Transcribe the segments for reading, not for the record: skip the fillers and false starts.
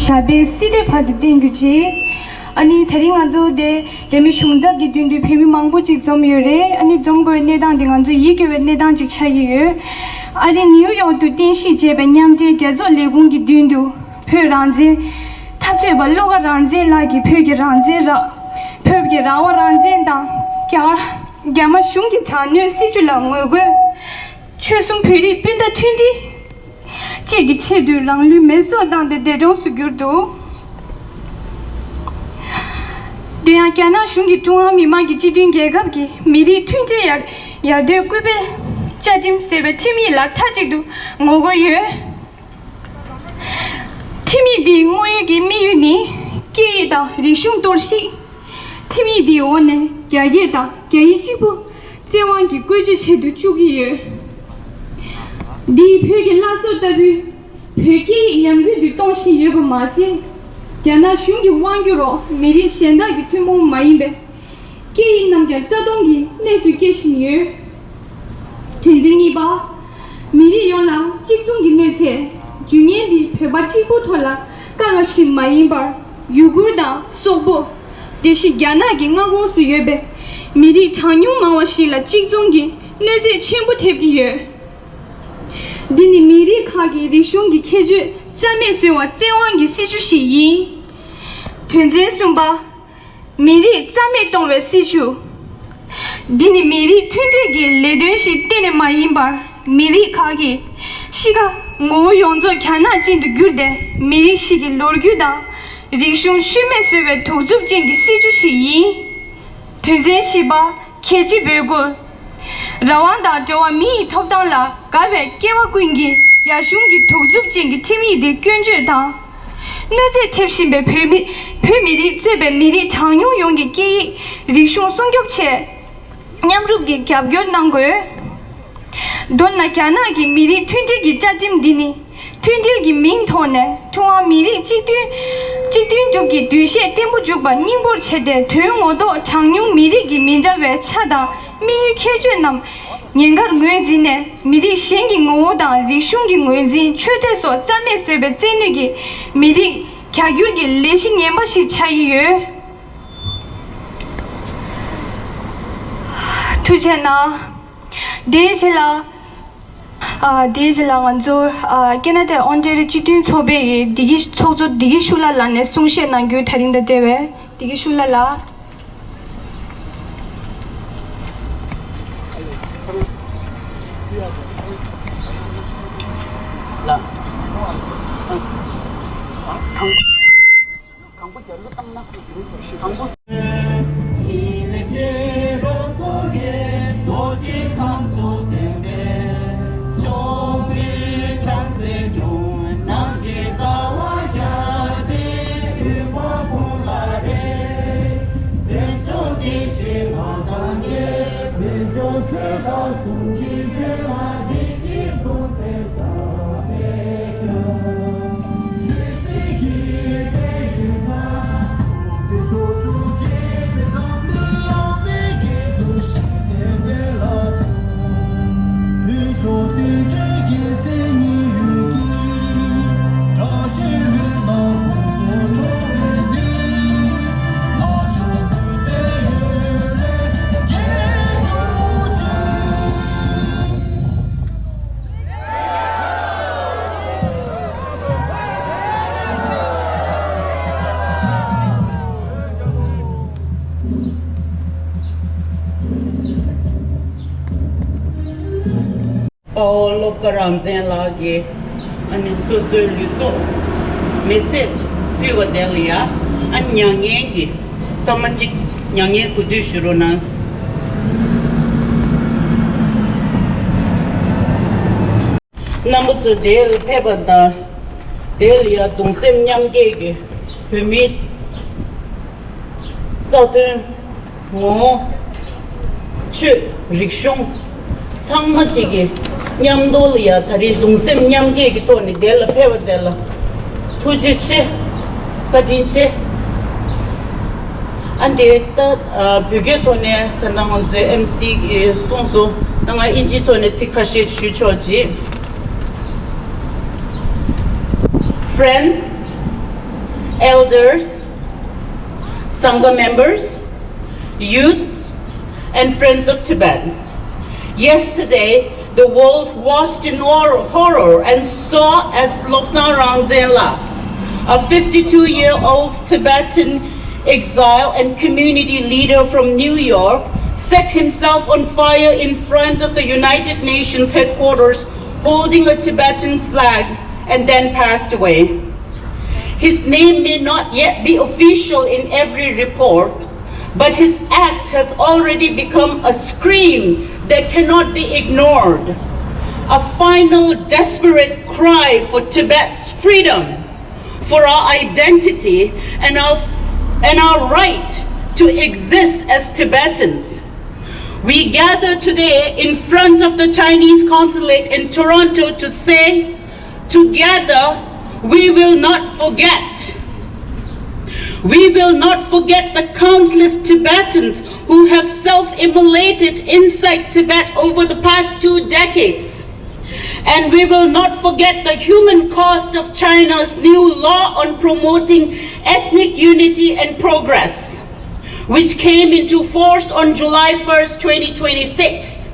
Shabe Side Padu Dinguji, Ani Taringazo de Demishunza Gidundu Pimi Mango Jigzom Yure, and Zongo Nedan Dinganzo Yiki Nedan Jichayu, Ani New York to Dinshi Jeb and Yamde Gazo Legungi Dundu, Per Ranze, Tapjeba Loga Ranze, Lagi Purgi Ranze, Purgi Rawa Ranze, Gamma Shungi Tanu, Situla Mogue, Chusum Puri, Pinda 20. 这个切对让绿没所当的这种事故多。这样干那兄弟中央密码的这段改革的，米的团结也对规备家庭社会体面了，他这都我个月体面的我有个米月呢，给到人生多些，体面的我呢，也到也一几步，再往的规矩切都做个月。 Die Pöge lasso da vu, Pöge yamgu du tonshi yoga masi, Gana shungi wanguro, Miri shenda gitumo maimbe, Ki namga zadongi, Nesu keshin yu, Tunzini ba, Miri yona, Jikdongi nese, Junien di Pöba Chico tola, Ganashi maimbar, Yugurda, Sobo, Deshi Gana gingago su yobe, Miri tanyu mawashila Jikdongi, Nese chenbu tepgi yu. Dini miri kagi rishungi keju zame suwa zewangi siju shi yin. Tunze sumba miri zame tongwe siju. Dini miri tunze gi ledun shi tene ma yinbar. Miri kagi shiga ngo yonzo kana jindu gurde miri shigi lorgu da rishun shume suwe tozub jengi siju shi yin. Tunze shiba keji bögul. Rawanda Joa Mi top down la, Gabe, Gewa Gwingi, Yashungi, Tozub Jingi, Timmy, the Gunja da. Nose Tepshimbe, Pemidi, Zebe, Midi, Tanyu Yongi, Gi, Rishon Songyopche, Nyamrugi, Gabgur Nango, Donna Kanagi, Midi, Twinjigi, Jajim Dini, Twinjigi Min Tone, Tua Midi, Jidun Jogi, Dushe, Tempo Juba, Nimbo Chede, Tuyomodo, Tanyu Midigi, Minjawe, Chada. 미유 캐주남 년가 뇌진에 미리 생긴 거다 리숑기 뇌진 최대소 짬에서베 찐르기 미리 갸규기 레신 예마시 차이유 투제나 데젤라 데젤라 완조 캐나다 온테리 지튼 소베 디기 소조 디기 슐라라네 송셰 난교 타린데 데베 디기 슐라라 là không có chuyện tâm nó không có chỉ là chế độ số ghê đồ chỉ tham số tiền bè trong khi chẳng dễ dùng năng kỳ cao hóa gia đi qua cùng là đây bên trong đi sinh hoạt đang nghe bên trong chế độ sung đi thế là đi đi không thể sao Pawo Loga Rangzen lagi, ane susu luso, meset piwa delia, an nyange ki, tamacik nyange kudu shurunas. Namusu del peba da, delia dongsem nyange ki, pemit, zautun, ngo, chu, rikshung, 창마치기 냠돌이야 다리 동생 냠게기 돈이 될라 배워 될라 투지치 가진치 안데 따 비게 돈에 단당원즈 MC 손소 나가 인지 돈에 티카시 추초지 friends elders, Sangha members, youth, and friends of Tibet. Yesterday, the world watched in horror and saw as Lobsang Rangzen, a 52-year-old Tibetan exile and community leader from New York, set himself on fire in front of the United Nations headquarters holding a Tibetan flag and then passed away. His name may not yet be official in every report, but his act has already become a scream that cannot be ignored, a final desperate cry for Tibet's freedom, for our identity and our right to exist as Tibetans. We gather today in front of the Chinese consulate in Toronto to say, together we will not forget. We will not forget the countless Tibetans who have self-immolated inside Tibet over the past 2 decades. And we will not forget the human cost of China's new law on promoting ethnic unity and progress, which came into force on July 1st, 2026.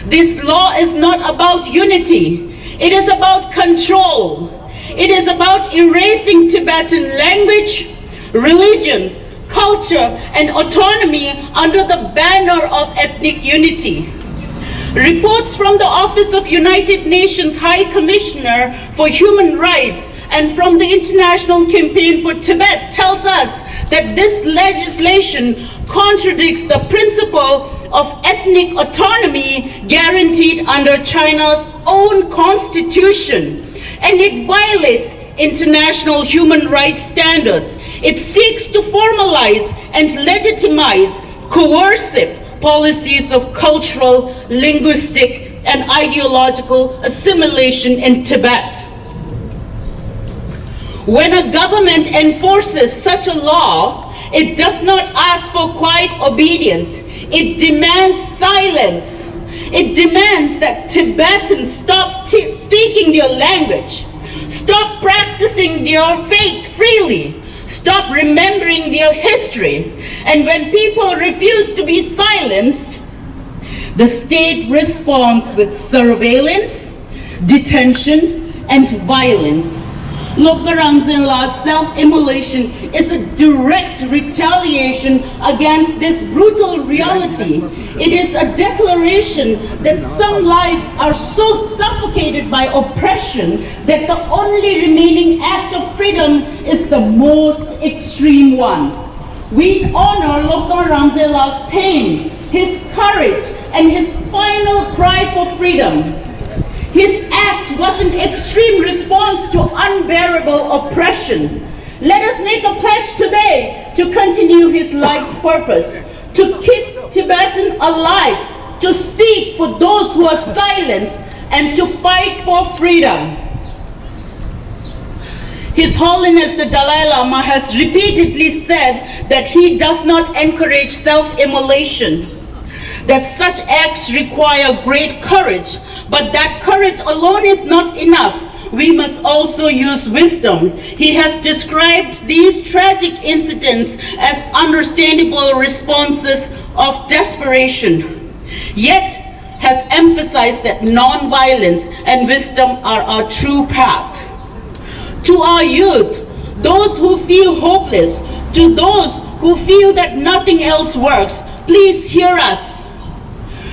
This law is not about unity. It is about control. It is about erasing Tibetan language, religion, culture, and autonomy under the banner of ethnic unity. Reports from the Office of United Nations High Commissioner for Human Rights and from the International Campaign for Tibet tells us that this legislation contradicts the principle of ethnic autonomy guaranteed under China's own constitution, and it violates international human rights standards. It seeks to formalize and legitimize coercive policies of cultural, linguistic, and ideological assimilation in Tibet. When a government enforces such a law, it does not ask for quiet obedience. It demands silence. It demands that Tibetans stop speaking their language, stop practicing their faith freely, stop remembering their history. And when people refuse to be silenced, the state responds with surveillance, detention, and violence. Loga Rangzen's self-immolation is a direct retaliation against this brutal reality. It is a declaration that some lives are so suffocated by oppression that the only remaining act of freedom is the most extreme one. We honor Lobsang Rangzen's pain, his courage, and his final cry for freedom. His act was an extreme response to unbearable oppression. Let us make a pledge today to continue his life's purpose, to keep Tibetan alive, to speak for those who are silenced, and to fight for freedom. His Holiness the Dalai Lama has repeatedly said that he does not encourage self-immolation, that such acts require great courage, but that courage alone is not enough. We must also use wisdom. He has described these tragic incidents as understandable responses of desperation, yet has emphasized that non-violence and wisdom are our true path. To our youth, those who feel hopeless, to those who feel that nothing else works, please hear us.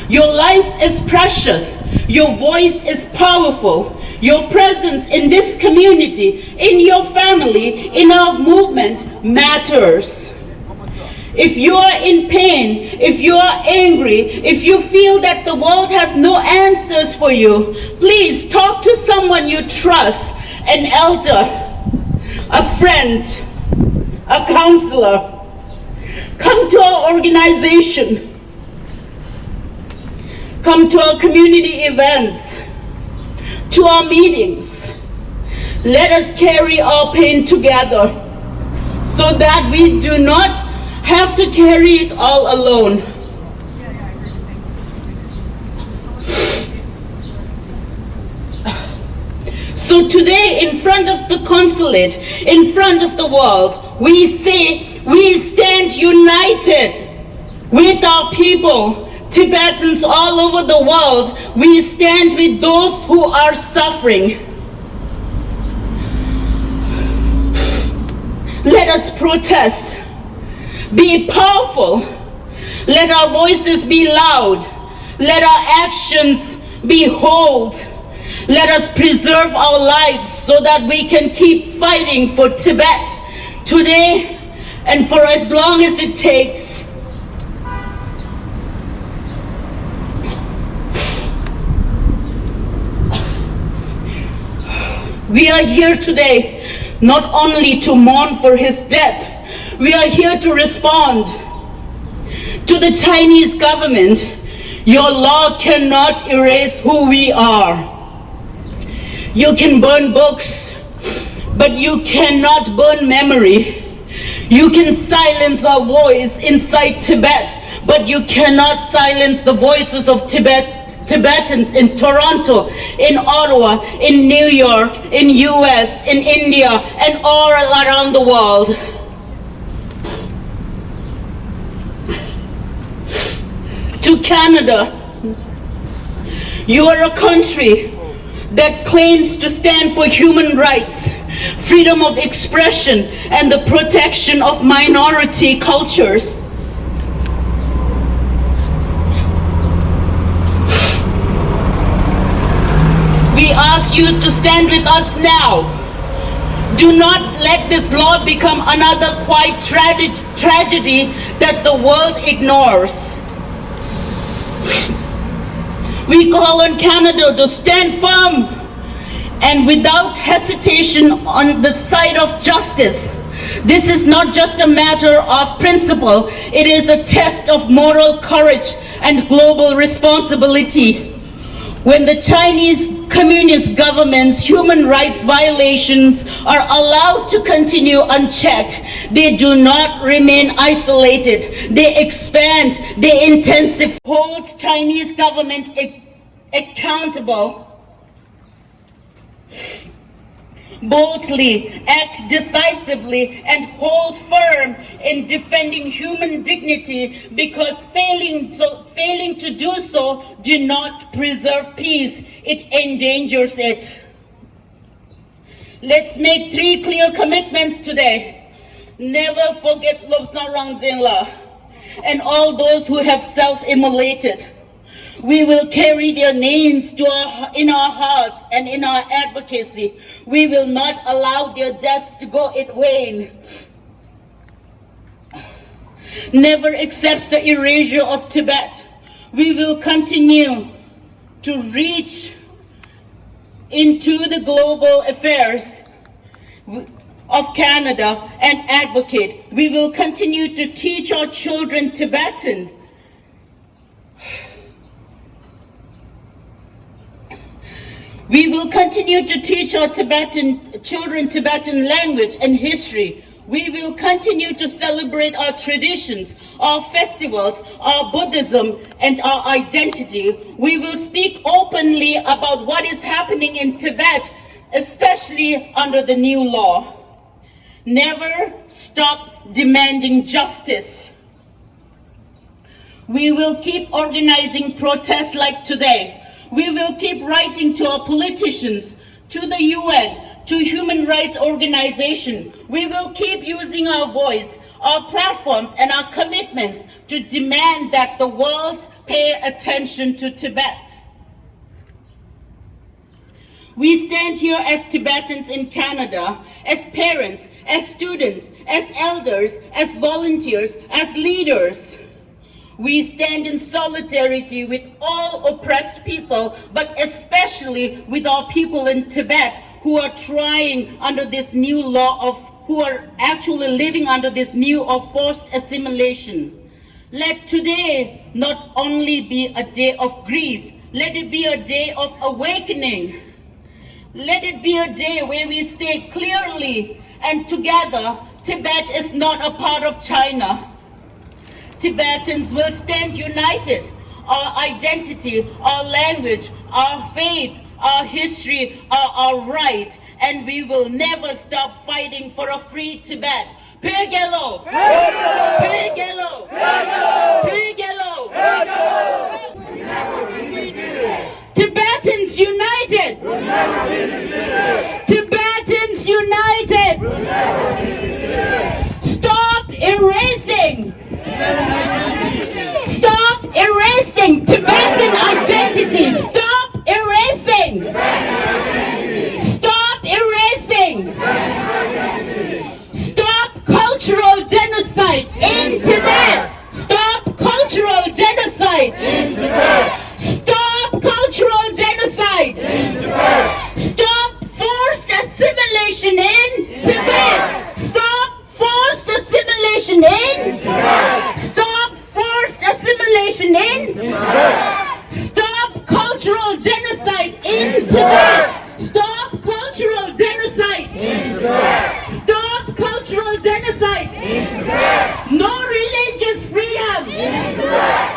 Your life is precious. Your voice is powerful. Your presence in this community, in your family, in our movement matters. If you are in pain, if you are angry, if you feel that the world has no answers for you, please talk to someone you trust, an elder, a friend, a counselor. Come to our organization. Come to our community events, to our meetings. Let us carry our pain together so that we do not have to carry it all alone. So today, in front of the consulate, in front of the world, we say we stand united with our people, Tibetans all over the world. We stand with those who are suffering. Let us protest. Be powerful. Let our voices be loud. Let our actions be bold. Let us preserve our lives so that we can keep fighting for Tibet today and for as long as it takes. We are here today not only to mourn for his death, we are here to respond to the Chinese government. Your law cannot erase who we are. You can burn books, but you cannot burn memory. You can silence our voice inside Tibet, but you cannot silence the voices of Tibetans in Toronto, in Ottawa, in New York, in US, in India, and all around the world. To Canada, you are a country that claims to stand for human rights, freedom of expression, and the protection of minority cultures. We ask you to stand with us now. Do not let this law become another quiet tragedy that the world ignores. We call on Canada to stand firm and without hesitation on the side of justice. This is not just a matter of principle, it is a test of moral courage and global responsibility. When the Chinese Communist government's human rights violations are allowed to continue unchecked, they do not remain isolated. They expand, they intensify. Hold Chinese government accountable. Boldly, act decisively, and hold firm in defending human dignity, because failing to do so do not preserve peace, it endangers it. Let's make 3 clear commitments today. Never forget Lobsang Rangzen and all those who have self-immolated. We will carry their names in our hearts and in our advocacy. We will not allow their deaths to go in vain. Never accept the erasure of Tibet. We will continue to reach into the global affairs of Canada and advocate. We will continue to teach our children Tibetan. We will continue to teach our children Tibetan language and history. We will continue to celebrate our traditions, our festivals, our Buddhism, and our identity. We will speak openly about what is happening in Tibet, especially under the new law. Never stop demanding justice. We will keep organizing protests like today. We will keep writing to our politicians, to the UN, to human rights organizations. We will keep using our voice, our platforms, and our commitments to demand that the world pay attention to Tibet. We stand here as Tibetans in Canada, as parents, as students, as elders, as volunteers, as leaders. We stand in solidarity with all oppressed people, but especially with our people in Tibet who are trying under this new law who are actually living under this new or forced assimilation. Let today not only be a day of grief, let it be a day of awakening. Let it be a day where we say clearly and together, Tibet is not a part of China. Tibetans will stand united. Our identity, our language, our faith, our history are our right, and we will never stop fighting for a free Tibet. Pigelo! Pigelo! Pigelo! Tibetans united! Tibetans united! Stop erasing! Stop erasing Tibetan identity! Stop erasing! Stop erasing! Stop cultural genocide in Tibet! Stop cultural genocide in Tibet! Stop cultural genocide in Tibet! Stop forced assimilation in Tibet! Stop forced assimilation in Tibet! Stop forced assimilation in Tibet! Stop cultural genocide in Tibet! Stop cultural genocide in Tibet! Stop cultural genocide in Tibet! No religious freedom in Tibet!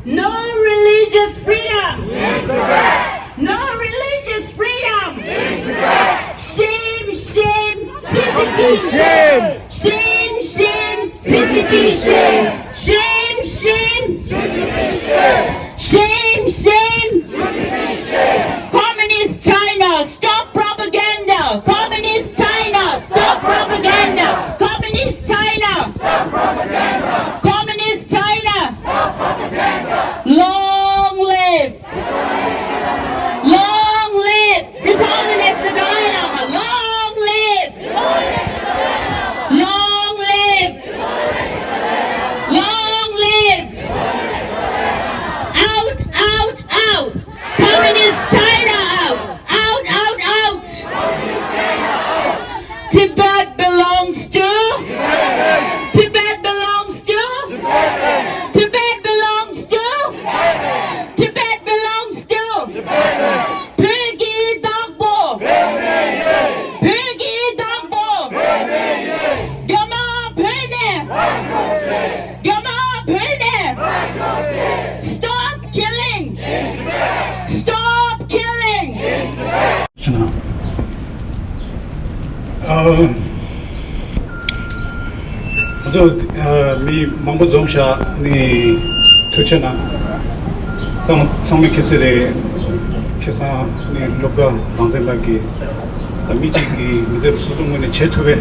No religious freedom in Tibet! No religious freedom in Tibet! Shame, shame, CCP shame! Shame, shame, CCP shame! Shame, shame, CCP shame! Shame, shame, CCP shame! Communist China, stop propaganda! Communist China, stop propaganda! Communist China, stop propaganda! Communist China, stop propaganda! Long live! Long live! His Holiness the Dalai Lama! Long live! Long live! Long live! Out, out, out! Communist China out! Out, out, out! Tibet belongs to? Tibet belongs to? Tibet belongs to? Tibet belongs to? Piggy Dogbo! Piggy Dogbo! Gama Pene! Gama Pene! Stop killing! Stop killing! 미 망고 좀샤 니 투체나 당 상미 캐스레 캐사 니 로가 랑젠바기 미지기 이제 수송문의 제투에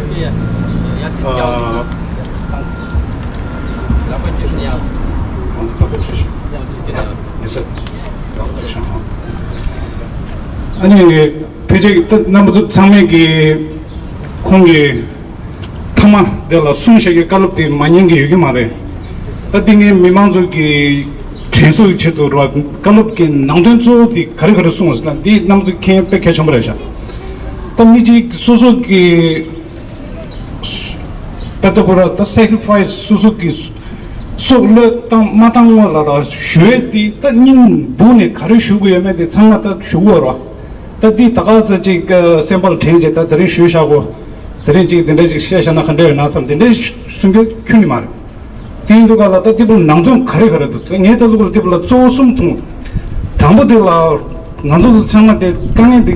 아니 배제 남부 상맥이 공기 타마 데라 순식에 깔롭디 만연게 여기 말해 어딘게 미망족이 최소 위치도로 깔롭게 낭된조디 가르가르 숨었으나 디 남주 캠페 개청을 tamiji Suzuki Tatagora the sacrifice Suzuki so let Matangwala Shueti the Nin Buni Karishugueme the Tamata Shugura the Di Tagaza simple change that the Rishuago the Rigi the registration of Nasam the Sungu Kunimar Tindugala the people Nandum Karigara the Netalu people Zosum Tambodilla Nandu Sama de Kani the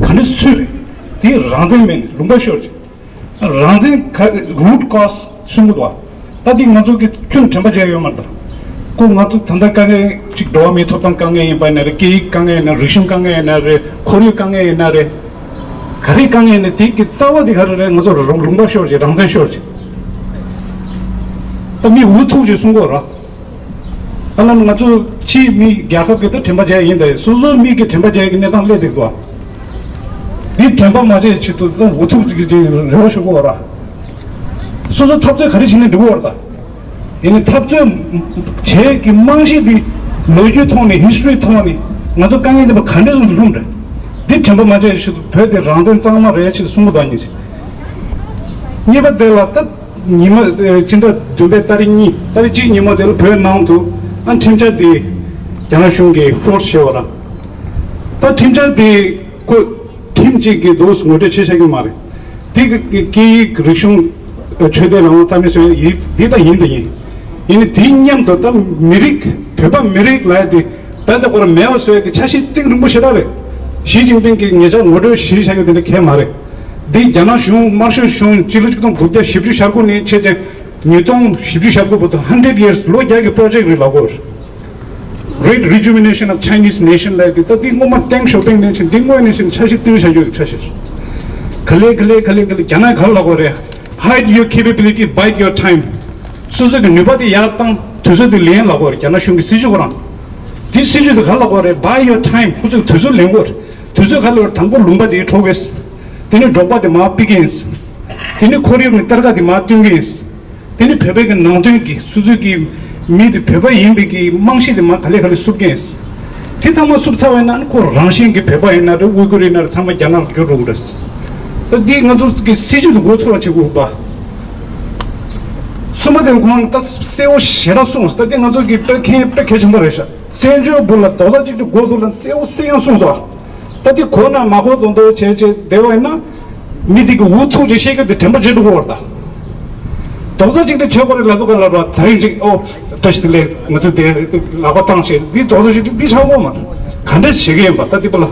Kanisuri the Rangzen men, Lumba Short. Rangzen root cause Sungudwa. That is not to get two temperature your mother. Go not to Tandakane, Chikdomi, Totankange, Binary Ki Kange, and Rishun Kange, and Kori Kange, and Kari Kange, and the ticket, Sawa the Hara and Lumba Short, Rangzen Short. The me who told you Sungora. Alan Natu Chi me Gaka get the temperature in the Suzu me get temperature in the Ledua. 이 tempa 맞에 지도 어떻게 저러시고 오라. 소소 탑재 가르치는 누구 오다. 이는 탑재 제 김망시디 로지 통이 히스토리 통이 맞아 강의데 뭐 간데서 누군데. 이 tempa 맞에 지도 배대 랑전 장마를 해치 숨도 아니지. 니가 될라다 니마 진짜 두베다리니 다리지 니모델 배 나온도 안 팀자디 자나숑게 포스셔라. 다 팀자디 그 팀지기 도스 모델 체색이 말해. 디 그리숑 최대로 타면서 이 디다 인더니. 이니 딩냠도 땀 미릭 배바 미릭 라이디 배다 거는 매어서 그 차시 뜨는 것이라래. Xi Jinping ki ngeja ngodo shi shayo dine khe mare di jana shung marsho shung chilu chikdong bhutya shibju sharku ni cheche nyutong shibju sharku bhuto 100 years lo jayage project ri lagor great rejuvenation of Chinese nation like that di ngoma teng shopping nation dingmo nation chashi tu shayo chashi khale jana khal lagore hide your capability bide your time suzu ge nibadi ya tang tuzu de len lagor jana shung si joran this is the khal buy your time suzu tuzu lengor tuzu khal tangbo lumba de choges tini dropa de ma begins tini khori ni targa de ma tungis tini phebe ge nangdeng ki suzu ki mid pheba yimbi ki mangshi de ma khale subges tisama subsawa na ko rangshin ki pheba ina de uiguri na chama jana gyurugres di ngazu ki siju go chura chigo ba sumaden kwang ta seo shera songs ta de ngazu ki pe chumbaresha senjo bulla dosa ji go dolan seo seo songa ta di kona mago dondo cheche dewa ina midi ko utu je shega de temba jedu gorda dosa ji de chobore la doga la thai ji o tashle matu de labatang she di dosa ji di chago ma khande chege ba ta di bulla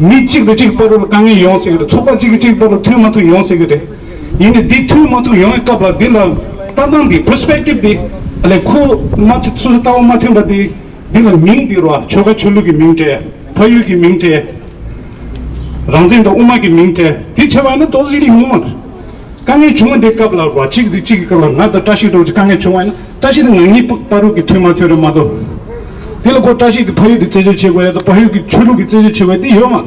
미직 그 직보를 강에 용세게 초반직 직보를 투마토 용세게 이네 디 투마토 용에 까봐 딜라 따당디 퍼스펙티브 디 알레 쿠 마트 수타오 마템바디 딜라 민디로아 초가 출루기 민테 파유기 민테 랑젠도 우마기 민테 디체와는 도지리 후먼 강에 중은 데까블라 와 직디 직까라 나다 타시도 강에 중은 타시도 능이 빠루기 투마토를 마도 딜라 고 타시 그 파유디 제주 최고야 파유기 출루기 제주 최고야 디 요마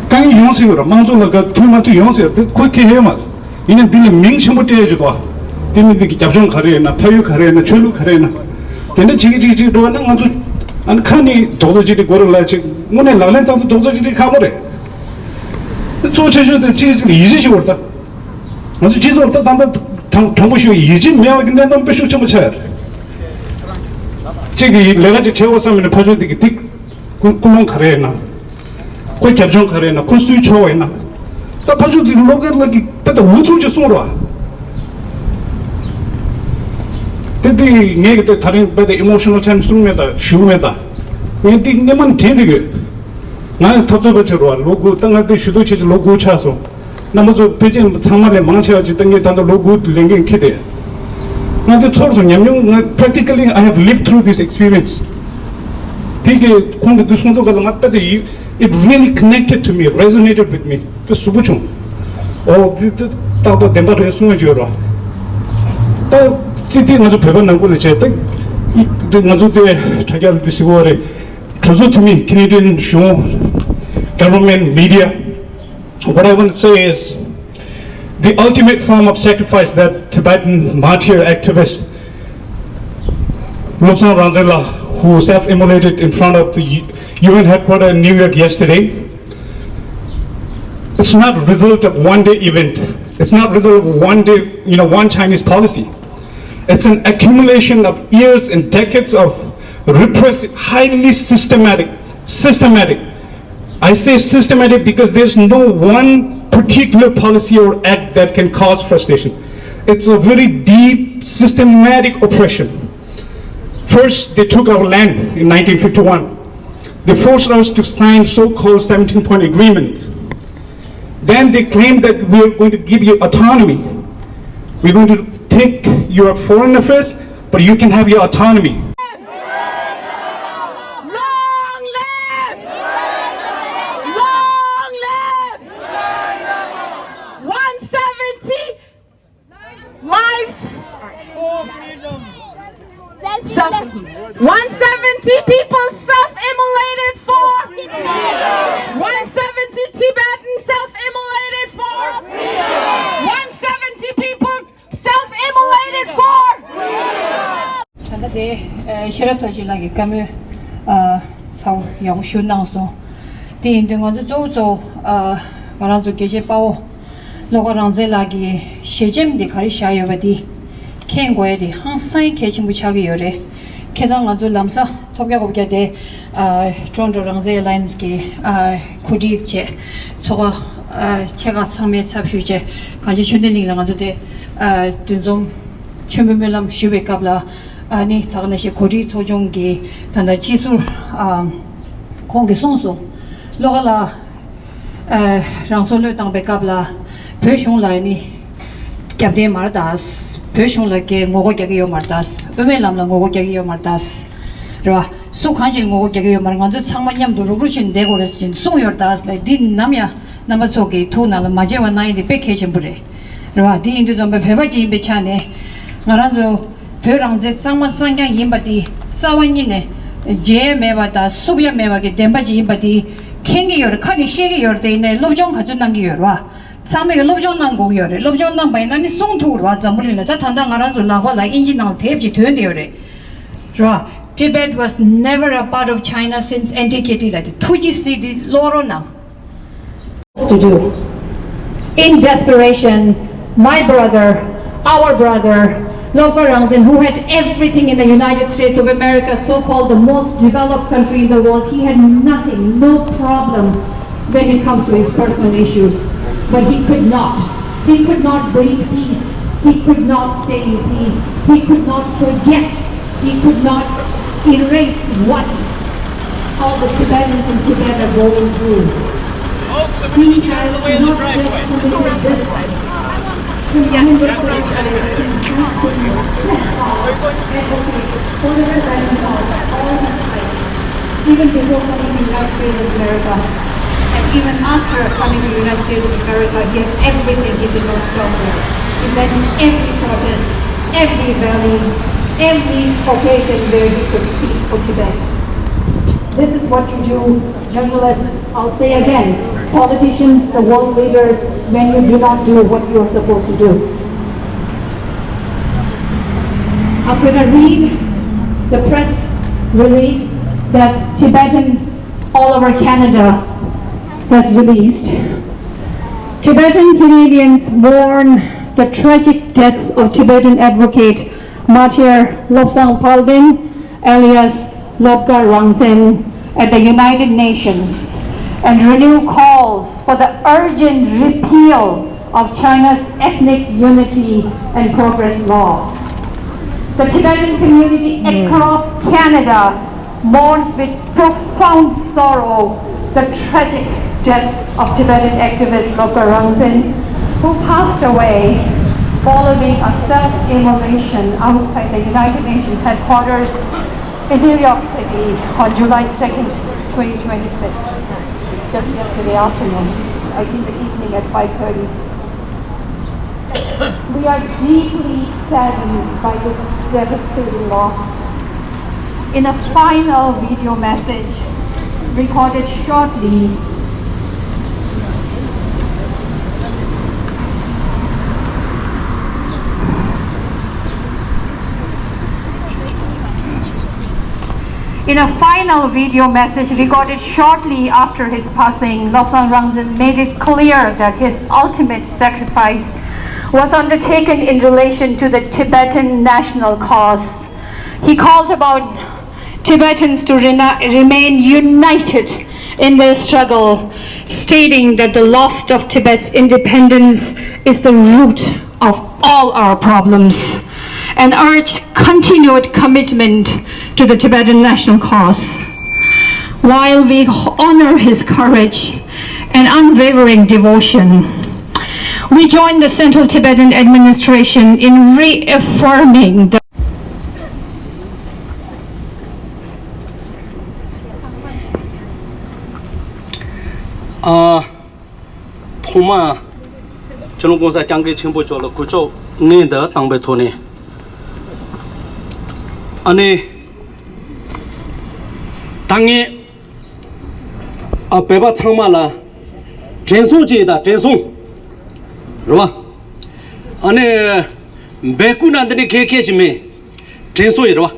강이 용세요라 망조라가 투마토 용세요 그렇게 해야만 이는 딜 명심부터 해줘도 딜미들이 잡종 가래나 파유 가래나 줄루 가래나 근데 지기 도는 아주 안 칸이 도저지리 고를라지 문에 라렌타도 도저지리 가버려 조체주도 지지 이지시 올다 아주 지지 올다 단다 정부시오 이지 매하긴데 너무 뼈 좀 쳐야 저기 내가 제워서면 파주디기 딕 구멍 가래나 कोई capture करे ना कोई switch हो है ना तब जो लोग लगी पता वो तो जो सुन रहा तेरी ये कि थारे पता इमोशनल टाइम सुन में था शुरू में था ये ती ये मन ठीक है ना तब तो बच्चे रहा लोगों तंग आते शुरू चीज लोगों चासो ना मुझे पेचे थामाले मांचे आज तंगे तांतो लोगों लेंगे किधे ना तो छोड़ सो ना practically I have lived through this experience ठीक है कौन के दुश्मन तो कल मत पता it really connected to me, resonated with me. तो सुबह चुं, और ताऊ देंबर है सुने जो रहा, तो जितनी मज़ो पेपर नंगो ले चाहते, इतने मज़ो ते ठगियाल दिसगो रे, ट्रूज़ो तुम्ही Canadian show, government, media. What I want to say is, the ultimate form of sacrifice that Tibetan martyr activist Rangzen, who self-immolated in front of the UN headquarters in New York yesterday. It's not a result of one day event. It's not a result of one day, one Chinese policy. It's an accumulation of years and decades of repressive, highly systematic. I say systematic because there's no one particular policy or act that can cause frustration. It's a very deep, systematic oppression. First, they took our land in 1951. They forced us to sign so-called 17-point agreement. Then they claimed that we are going to give you autonomy. We're going to take your foreign affairs, but you can have your autonomy. Long live! Long live! 170 lives. 170 people self-immolated for 170 Tibetan self-immolated for 170 people self-immolated for Tandade shiratoji kame sau yang shunangso di indingo zo waranzo geje Pawo Loga Rangzen lagi shejem de kari shayobadi kengo에 대 항상 개침부차게 요래 개장 아주 람사 토격업게 대 존조 Rangzen 라인스기 코디제 저거 제가 상매 잡슈제 가지 준들링랑 아주 대 든좀 첨부멜람 슈베갑라 아니 다가나시 고리 조종기 단다 지술 공개 송송 로가라 랑솔로 당백갑라 페숑라니 캡데 마르다스 페숑라게 모고게요 마르다스 으멜람라 모고게요 마르다스 라 수칸질 모고게요 마르간즈 상만냠 도르루신 데고레스진 소요다스 라이 딘 남야 남아소게 투나라 마제와 나이디 패키지 부레 라 딘도 좀 베바지 베차네 나란조 Rangzen Sangman Sangyang Yimbati, Sawanine, J. Mevata, Subia Mevaki, Dembaji Yimbati, King Yor, Kani Shegi Yor, Dane, Lovjong Hazunang Yorwa, Sami Lovjon Nango Yore, Lovjon Nang by Nani Song to Razamulina, Tatanda Arazu Lava, like Injinal Tapji Tundere. Tibet was never a part of China since antiquity, like Tuji City, Lorona. To do. In desperation, my brother, our brother, Loga Rangzen, who had everything in the United States of America, so-called the most developed country in the world, he had nothing, no problem when it comes to his personal issues. But he could not. He could not breathe peace. He could not stay in peace. He could not forget. He could not erase what all the Tibetans in Tibet are going through. He has not just committed this. For the Tibetan cause all his life, even before coming to the United States of America, and even after coming to the United States of America, he had everything he did not stop there. He led in every protest, every rally, every occasion where he could speak for Tibet. This is what you do, journalists, I'll say again, politicians, the world leaders, when you do not do what you are supposed to do. I'm going to read the press release that Tibetans all over Canada has released. Tibetan Canadians mourn the tragic death of Tibetan advocate Martyr Lobsang Palden, alias Loga Rangzen, at the United Nations, and renew calls for the urgent repeal of China's ethnic unity and progress law. The Tibetan community across Canada mourns with profound sorrow the tragic death of Tibetan activist Loga Rangzen, who passed away following a self-immolation outside the United Nations headquarters in New York City on July 2nd, 2026. Just yesterday afternoon, I think the evening at 5:30. We are deeply saddened by this devastating loss. In a final video message recorded shortly after his passing, Lobsang Rangzen made it clear that his ultimate sacrifice was undertaken in relation to the Tibetan national cause. He called upon Tibetans to remain united in their struggle, stating that the loss of Tibet's independence is the root of all our problems, and urged continued commitment to the Tibetan national cause. While we honor his courage and unwavering devotion, we join the Central Tibetan administration in reaffirming the 통마 전원공사 장기 첨부조로 구조 내다 당배토네 아니 당에 배바 창마라 전소지다 전송 그봐 아니 배구난들이 개개지매 전소이로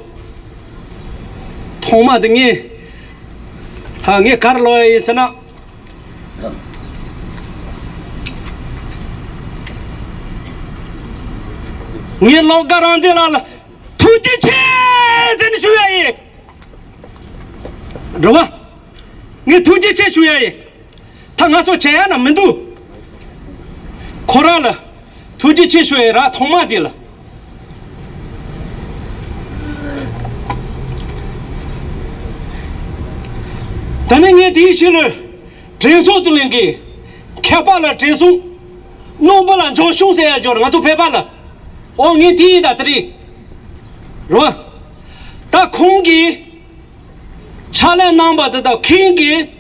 통마 등에 항에 가르로에서나 니 Loga Rangzen 투지체 전 수야이 그봐 니 투지체 수야이 당하서 제한 없는도 코랄 투지체 수야라 통마딜 Tanenge Tichler, Treso to Lingi, Kapala Tresu, Noble and Joshua say, Jordan to Pepala, only tea that tree. Roa, the Kungi, Chala number the Kingi,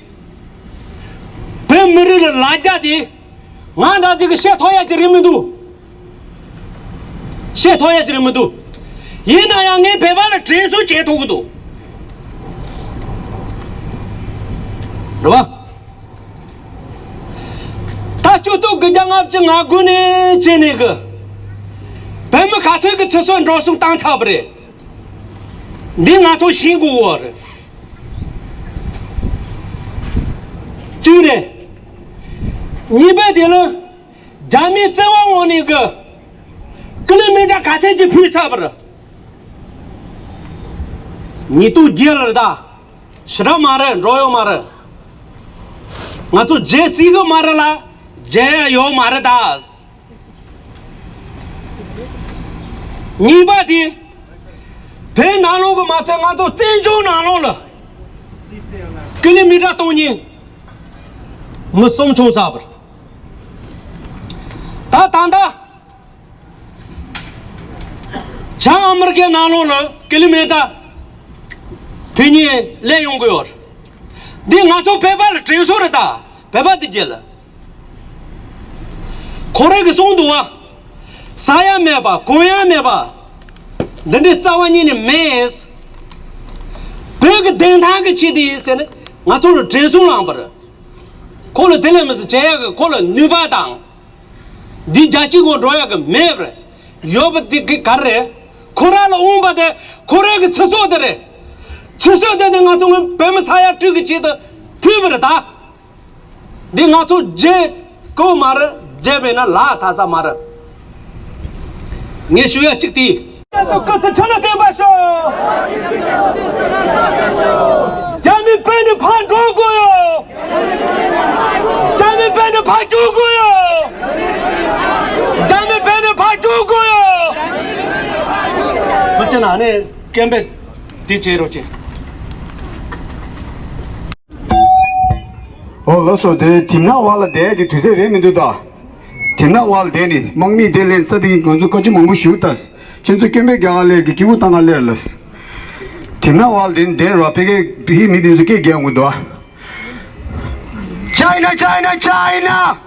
Pemir Lajadi, Manda the Shatoya Jerimudu. Shatoya Jerimudu. Yena Yangi Pepala Treso Chetudu. Roa. Tachutu Gajang Jangaguni Jeniga. Pemakatuk to son Rosum Tantabre. Dinato Shingu water. Jude. Nibadilla Jami Tawa Woniga. Kilometer Kataji Putabra. Nitu Jelda. Shramara, Royal Mara. Natu Jessiga Marala, Jaya Yo Maradas. Nibadi Pen Naloga Matamato, Tenjo Nalola Kilimida Tony Musum Chosabr Tatanda Chamarga Nalola, Kilimeda Pini Leongur. The Nato Pebble Tresorata, Peba the Jella Corregasondua Saya Meba, Koya Meba, then the Tawani Maze Big Dentanga Chidis and Nato Tresulambra. Call a telemus Jag, call a Nubadang. Di Jachigo Droyaga Mebre, Yoba di Carre, Corala Umba de Correg Tesodere. Chisa de Nato Pemasaya took each other, Puberta. The Nato J. Comara, Jebena La Tazamara. Nishuya Chiti. Jammy Penny Pantogoyo! Jammy Penny Pantogoyo! Jammy Penny Pantogoyo! What's an ane? Kembe DJ Roche. Oh, also the Timna Walla Day to the Reminduda. Timna Wall Denny, Mongmi Delen studying Gonzukoji Mongu shooters. Chinsuke Gale, Kiwutana Lerless. Timna Wall didn't dare rapid, he needed to get game with China, China, China!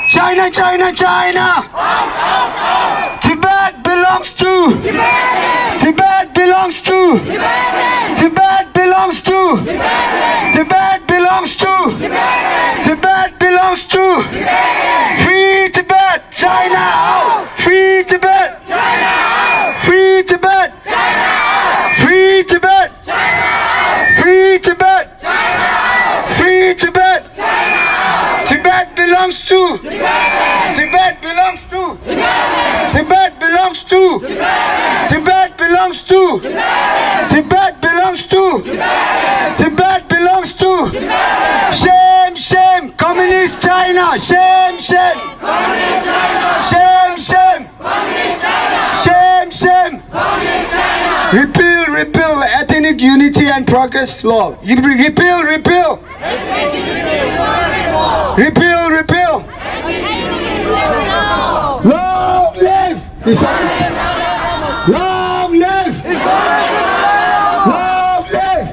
China, China, China! Tibet belongs to Tibet belongs to Tibet belongs to Tibet belongs to Tibet belongs to Free Tibet, China! Free Tibet, China! Free Tibet, China! Free Tibet, China! Free Tibet, China! Free Tibet, China! Tibet belongs to Tibet belongs to Tibet belongs to Tibet belongs to Tibet belongs to Tibet belongs to Shame, shame, communist China. Shame, shame, communist China. Shame, shame, communist China. Shame, shame, communist China. Repeal, repeal, ethnic unity and progress law. Repeal, repeal. Repeal, repeal. Long live! Long live! Long live!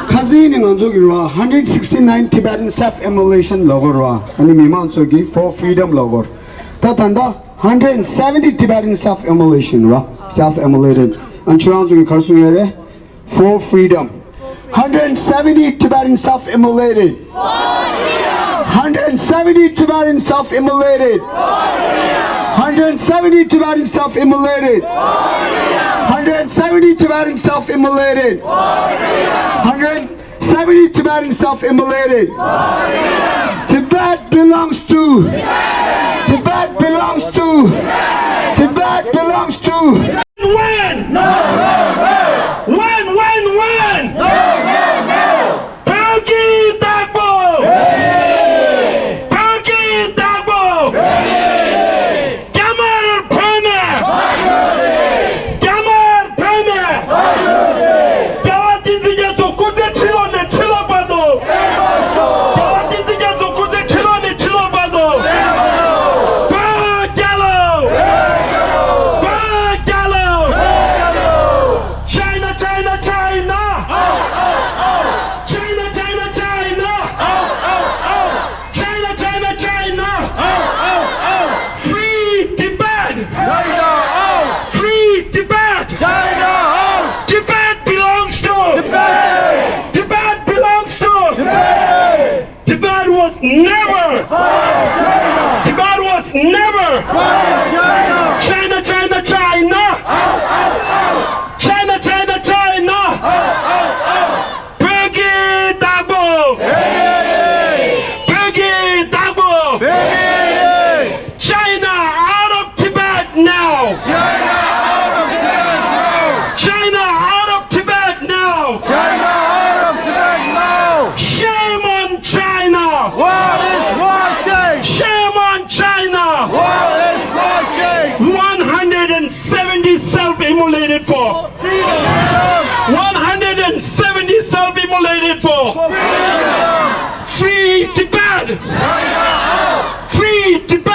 Kazini Manzogirwa, 169 Tibetan self-immolation logo and Mimansogi for freedom logo. Tatanda 170 Tibetan self-immolation self-immolated. And Chiranzogi Karsungere for freedom. 170 Tibetan self-immolated. 170 Tibetan self-immolated. 170 Tibetan self-immolated. 170 Tibetan self-immolated. 170 Tibetan self-immolated. Tibet belongs to. Tibet belongs to. Tibet belongs to. When? No, no, no. When? No, no, no. Turkey Dagbo! Hey! Turkey Dagbo! Hey! Jamal Premier! Jamal Premier! Jawad Dinsijaso! self-immolated for? 170 self-immolated for? Free Tibet! Free Tibet!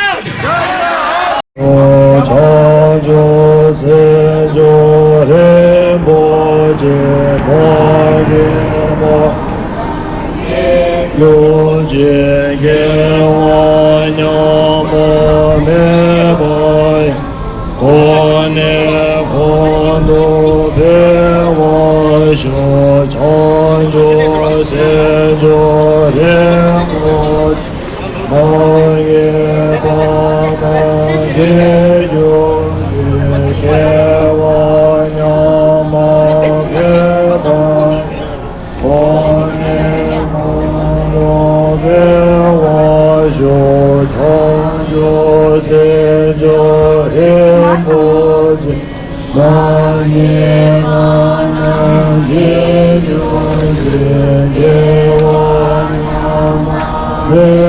Yeah.